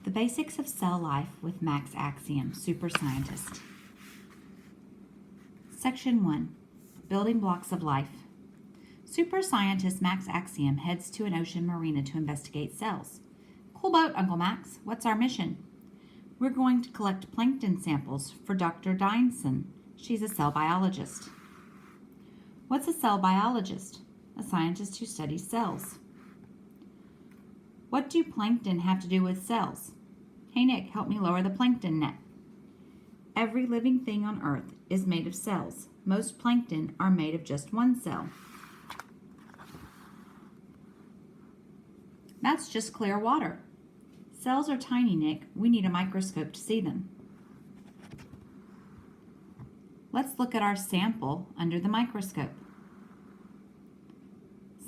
The Basics of Cell Life with Max Axiom, Super Scientist. Section 1. Building Blocks of Life. Super Scientist Max Axiom heads to an ocean marina to investigate cells. Cool boat, Uncle Max. What's our mission? We're going to collect plankton samples for Dr. Deinson. She's a cell biologist. What's a cell biologist? A scientist who studies cells. What do plankton have to do with cells? Hey Nick, help me lower the plankton net. Every living thing on Earth is made of cells. Most plankton are made of just one cell. That's just clear water. Cells are tiny, Nick. We need a microscope to see them. Let's look at our sample under the microscope.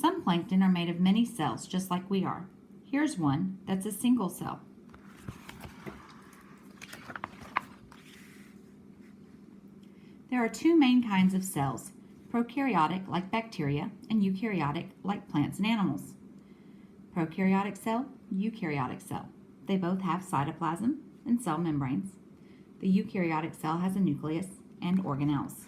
Some plankton are made of many cells, just like we are. Here's one that's a single cell. There are two main kinds of cells, prokaryotic like bacteria and eukaryotic like plants and animals. Prokaryotic cell, eukaryotic cell. They both have cytoplasm and cell membranes. The eukaryotic cell has a nucleus and organelles.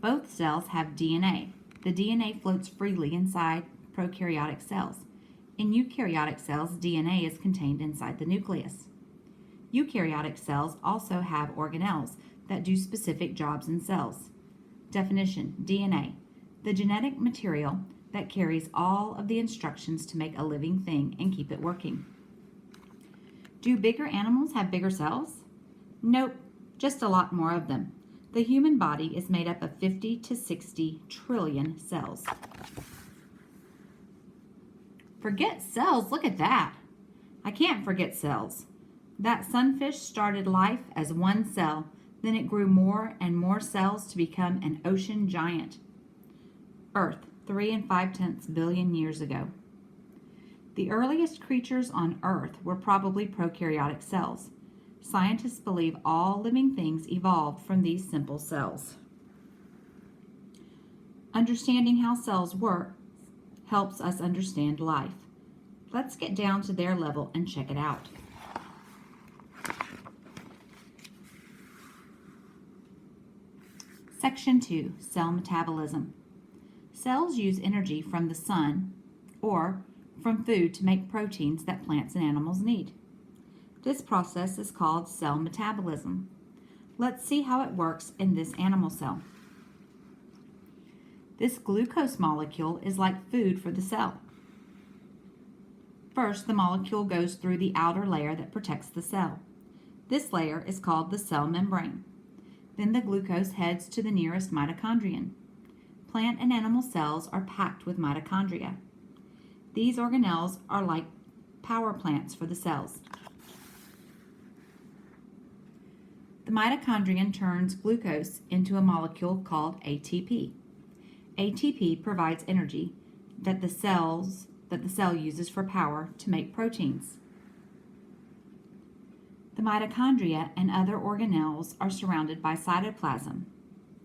Both cells have DNA. The DNA floats freely inside prokaryotic cells. In eukaryotic cells, DNA is contained inside the nucleus. Eukaryotic cells also have organelles that do specific jobs in cells. Definition: DNA, the genetic material that carries all of the instructions to make a living thing and keep it working. Do bigger animals have bigger cells? Nope, just a lot more of them. The human body is made up of 50 to 60 trillion cells. Forget cells, look at that. I can't forget cells. That sunfish started life as one cell, then it grew more and more cells to become an ocean giant. Earth, 3 5/10 billion years ago. The earliest creatures on Earth were probably prokaryotic cells. Scientists believe all living things evolved from these simple cells. Understanding how cells work helps us understand life. Let's get down to their level and check it out. Section 2, Cell Metabolism. Cells use energy from the sun or from food to make proteins that plants and animals need. This process is called cell metabolism. Let's see how it works in this animal cell. This glucose molecule is like food for the cell. First, the molecule goes through the outer layer that protects the cell. This layer is called the cell membrane. Then the glucose heads to the nearest mitochondrion. Plant and animal cells are packed with mitochondria. These organelles are like power plants for the cells. The mitochondrion turns glucose into a molecule called ATP. ATP provides energy that the cell uses for power to make proteins. The mitochondria and other organelles are surrounded by cytoplasm.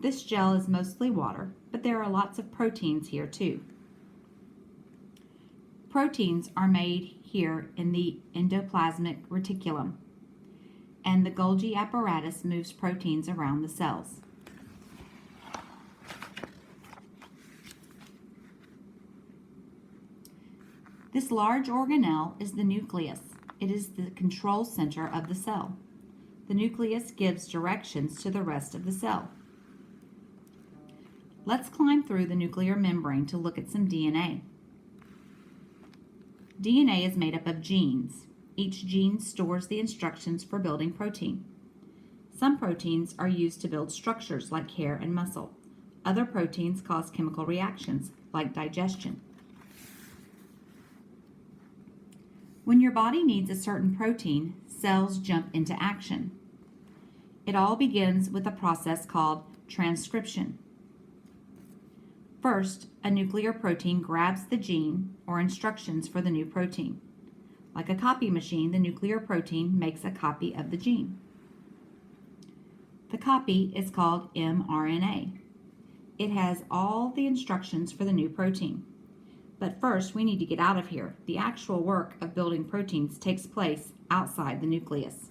This gel is mostly water, but there are lots of proteins here too. Proteins are made here in the endoplasmic reticulum, and the Golgi apparatus moves proteins around the cells. This large organelle is the nucleus. It is the control center of the cell. The nucleus gives directions to the rest of the cell. Let's climb through the nuclear membrane to look at some DNA. DNA is made up of genes. Each gene stores the instructions for building protein. Some proteins are used to build structures like hair and muscle. Other proteins cause chemical reactions like digestion. When your body needs a certain protein, cells jump into action. It all begins with a process called transcription. First, a nuclear protein grabs the gene or instructions for the new protein. Like a copy machine, the nuclear protein makes a copy of the gene. The copy is called mRNA. It has all the instructions for the new protein. But first, we need to get out of here. The actual work of building proteins takes place outside the nucleus.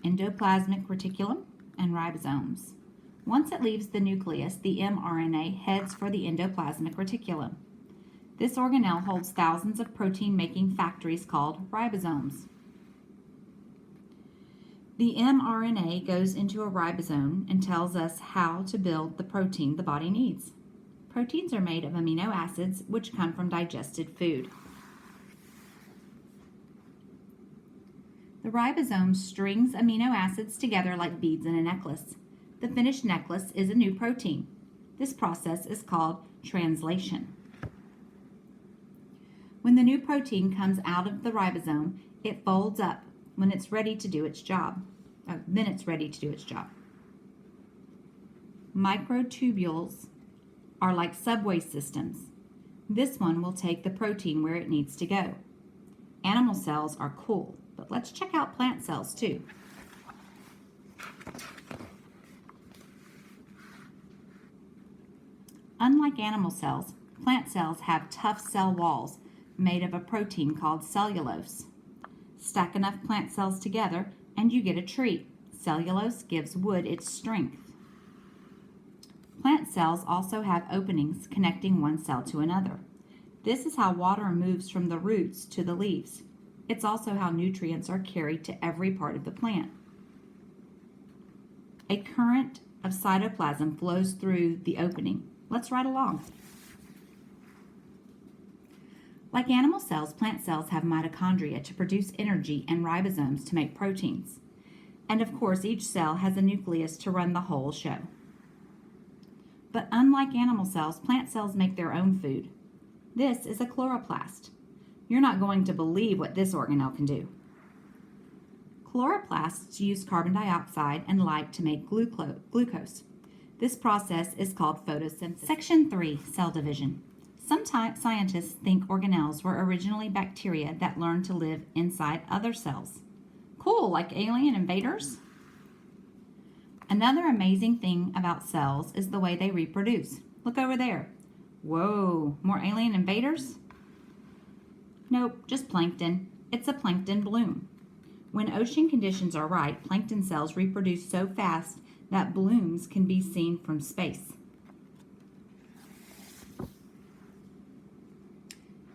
Endoplasmic reticulum and ribosomes. Once it leaves the nucleus, the mRNA heads for the endoplasmic reticulum. This organelle holds thousands of protein-making factories called ribosomes. The mRNA goes into a ribosome and tells us how to build the protein the body needs. Proteins are made of amino acids which come from digested food. The ribosome strings amino acids together like beads in a necklace. The finished necklace is a new protein. This process is called translation. When the new protein comes out of the ribosome, it folds up when it's ready to do its job. Then it's ready to do its job. Microtubules are like subway systems. This one will take the protein where it needs to go. Animal cells are cool, but let's check out plant cells too. Unlike animal cells, plant cells have tough cell walls made of a protein called cellulose. Stack enough plant cells together and you get a tree. Cellulose gives wood its strength. Plant cells also have openings connecting one cell to another. This is how water moves from the roots to the leaves. It's also how nutrients are carried to every part of the plant. A current of cytoplasm flows through the opening. Let's ride along. Like animal cells, plant cells have mitochondria to produce energy and ribosomes to make proteins. And of course, each cell has a nucleus to run the whole show. But unlike animal cells, plant cells make their own food. This is a chloroplast. You're not going to believe what this organelle can do. Chloroplasts use carbon dioxide and light to make glucose. This process is called photosynthesis. Section 3, cell division. Some scientists think organelles were originally bacteria that learned to live inside other cells. Cool, like alien invaders? Another amazing thing about cells is the way they reproduce. Look over there. Whoa, more alien invaders? Nope, just plankton. It's a plankton bloom. When ocean conditions are right, plankton cells reproduce so fast that blooms can be seen from space.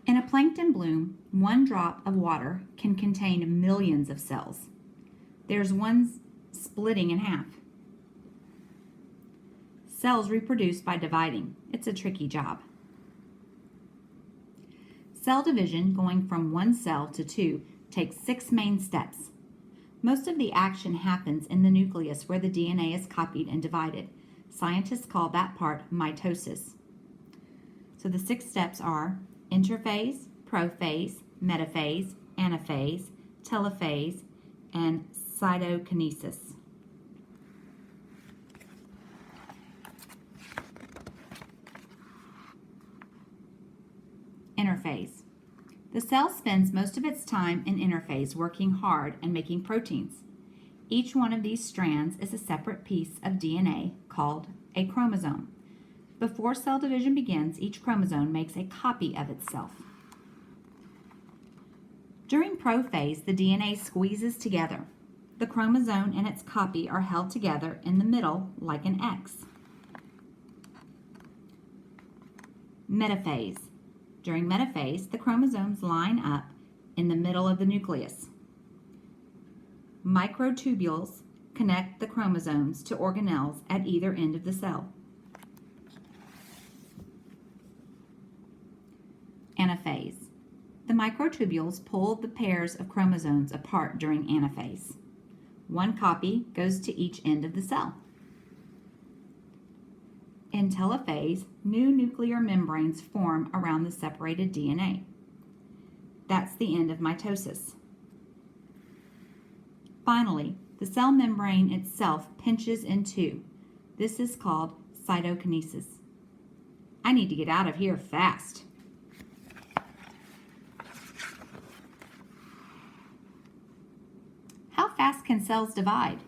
In a plankton bloom, one drop of water can contain millions of cells. There's one splitting in half. Cells reproduce by dividing. It's a tricky job. Cell division, going from one cell to two, takes 6 main steps. Most of the action happens in the nucleus where the DNA is copied and divided. Scientists call that part mitosis. So the 6 steps are interphase, prophase, metaphase, anaphase, telophase, and cytokinesis. Interphase. The cell spends most of its time in interphase working hard and making proteins. Each one of these strands is a separate piece of DNA called a chromosome. Before cell division begins, each chromosome makes a copy of itself. During prophase, the DNA squeezes together. The chromosome and its copy are held together in the middle like an X. Metaphase. During metaphase, the chromosomes line up in the middle of the nucleus. Microtubules connect the chromosomes to organelles at either end of the cell. Anaphase. The microtubules pull the pairs of chromosomes apart during anaphase. One copy goes to each end of the cell. In telophase, new nuclear membranes form around the separated DNA. That's the end of mitosis. Finally, the cell membrane itself pinches in two. This is called cytokinesis. I need to get out of here fast. How fast can cells divide?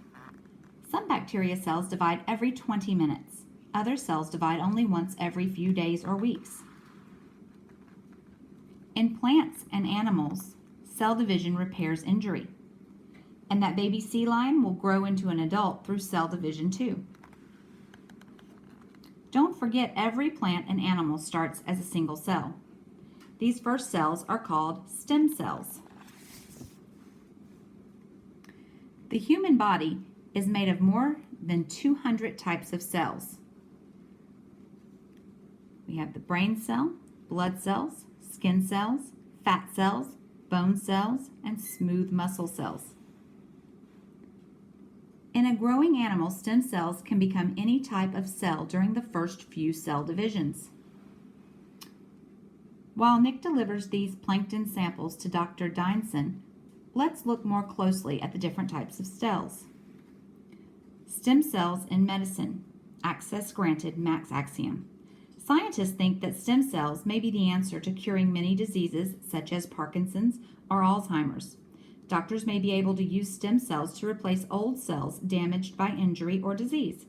Some bacteria cells divide every 20 minutes. Other cells divide only once every few days or weeks. In plants and animals, cell division repairs injury. And that baby sea lion will grow into an adult through cell division too. Don't forget, every plant and animal starts as a single cell. These first cells are called stem cells. The human body is made of more than 200 types of cells. We have the brain cell, blood cells, skin cells, fat cells, bone cells, and smooth muscle cells. In a growing animal, stem cells can become any type of cell during the first few cell divisions. While Nick delivers these plankton samples to Dr. Deinson, let's look more closely at the different types of cells. Stem cells in medicine. Access granted, Max Axiom. Scientists think that stem cells may be the answer to curing many diseases such as Parkinson's or Alzheimer's. Doctors may be able to use stem cells to replace old cells damaged by injury or disease.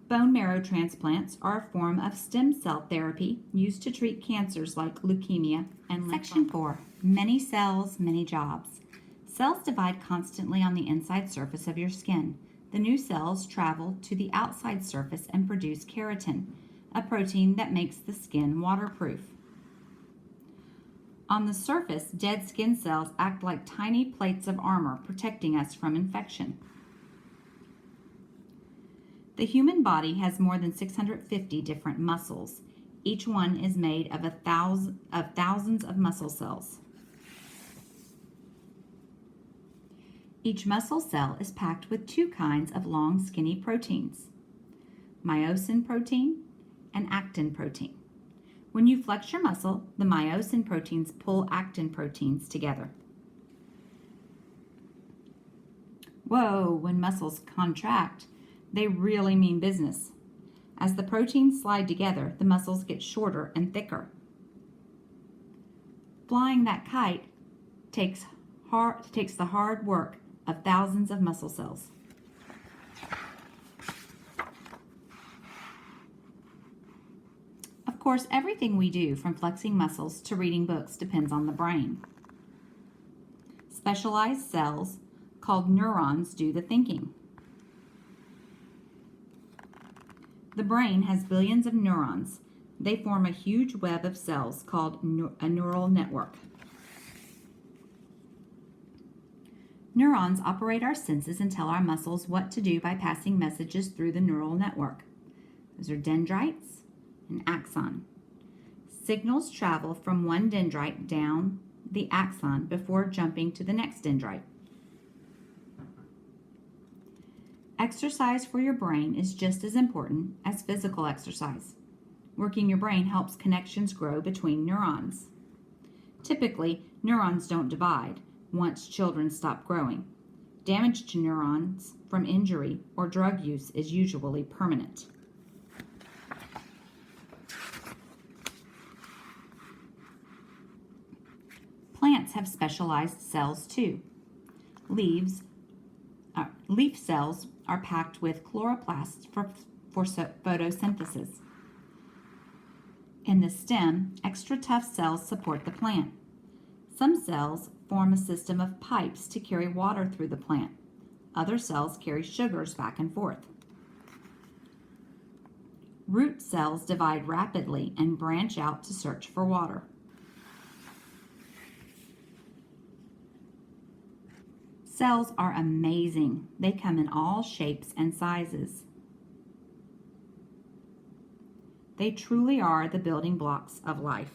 Bone marrow transplants are a form of stem cell therapy used to treat cancers like leukemia and lymphoma. Section 4. Many cells, many jobs. Cells divide constantly on the inside surface of your skin. The new cells travel to the outside surface and produce keratin, a protein that makes the skin waterproof. On the surface, dead skin cells act like tiny plates of armor, protecting us from infection. The human body has more than 650 different muscles. Each one is made of thousands of muscle cells. Each muscle cell is packed with two kinds of long, skinny proteins, myosin protein and actin protein. When you flex your muscle, the myosin proteins pull actin proteins together. Whoa, when muscles contract, they really mean business. As the proteins slide together, the muscles get shorter and thicker. Flying that kite takes the hard work of thousands of muscle cells. Of course, everything we do, from flexing muscles to reading books, depends on the brain. Specialized cells called neurons do the thinking. The brain has billions of neurons. They form a huge web of cells called a neural network. Neurons operate our senses and tell our muscles what to do by passing messages through the neural network. Those are dendrites and axon. Signals travel from one dendrite down the axon before jumping to the next dendrite. Exercise for your brain is just as important as physical exercise. Working your brain helps connections grow between neurons. Typically, neurons don't divide once children stop growing. Damage to neurons from injury or drug use is usually permanent. Plants have specialized cells too. Leaf cells are packed with chloroplasts for photosynthesis. In the stem, extra tough cells support the plant. Some cells form a system of pipes to carry water through the plant. Other cells carry sugars back and forth. Root cells divide rapidly and branch out to search for water. Cells are amazing. They come in all shapes and sizes. They truly are the building blocks of life.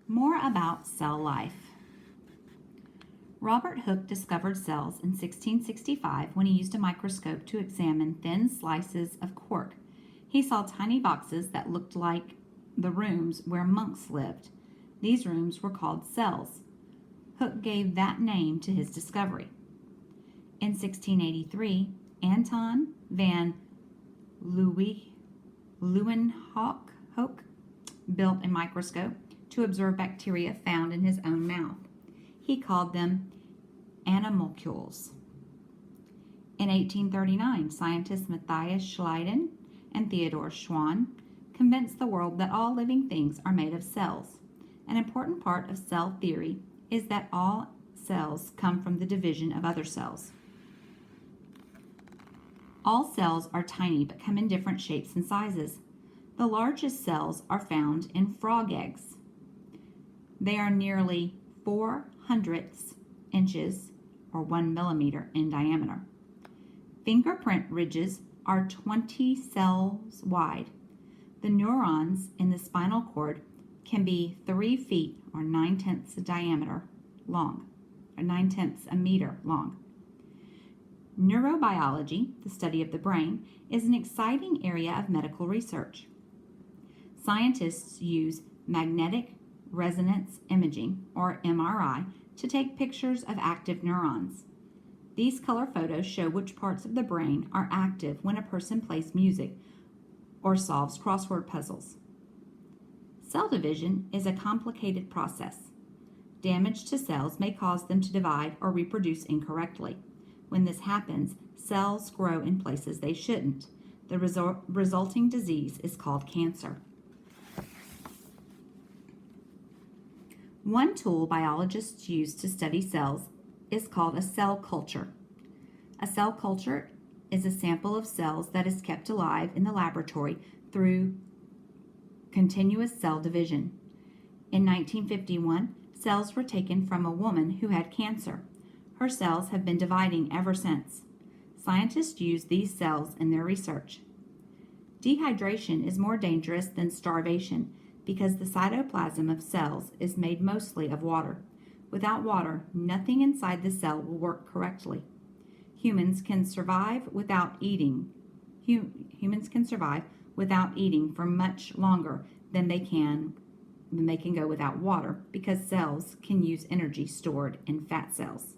More about cell life. Robert Hooke discovered cells in 1665 when he used a microscope to examine thin slices of cork. He saw tiny boxes that looked like the rooms where monks lived. These rooms were called cells. Hooke gave that name to his discovery. In 1683, Anton van Leeuwenhoek built a microscope to observe bacteria found in his own mouth. He called them animalcules. In 1839, scientists Matthias Schleiden and Theodor Schwann convinced the world that all living things are made of cells. An important part of cell theory is that all cells come from the division of other cells. All cells are tiny but come in different shapes and sizes. The largest cells are found in frog eggs. They are nearly 4/100 inches or 1 millimeter in diameter. Fingerprint ridges are 20 cells wide. The neurons in the spinal cord can be 3 feet or 9/10 diameter long, or 9/10 a meter long. Neurobiology, the study of the brain, is an exciting area of medical research. Scientists use magnetic resonance imaging, or MRI, to take pictures of active neurons. These color photos show which parts of the brain are active when a person plays music or solves crossword puzzles. Cell division is a complicated process. Damage to cells may cause them to divide or reproduce incorrectly. When this happens, cells grow in places they shouldn't. The resulting disease is called cancer. One tool biologists use to study cells is called a cell culture. A cell culture is a sample of cells that is kept alive in the laboratory through continuous cell division. In 1951, cells were taken from a woman who had cancer. Her cells have been dividing ever since. Scientists use these cells in their research. Dehydration is more dangerous than starvation because the cytoplasm of cells is made mostly of water. Without water, nothing inside the cell will work correctly. Humans can survive without eating. Humans can survive without eating for much longer than they can go without water because cells can use energy stored in fat cells.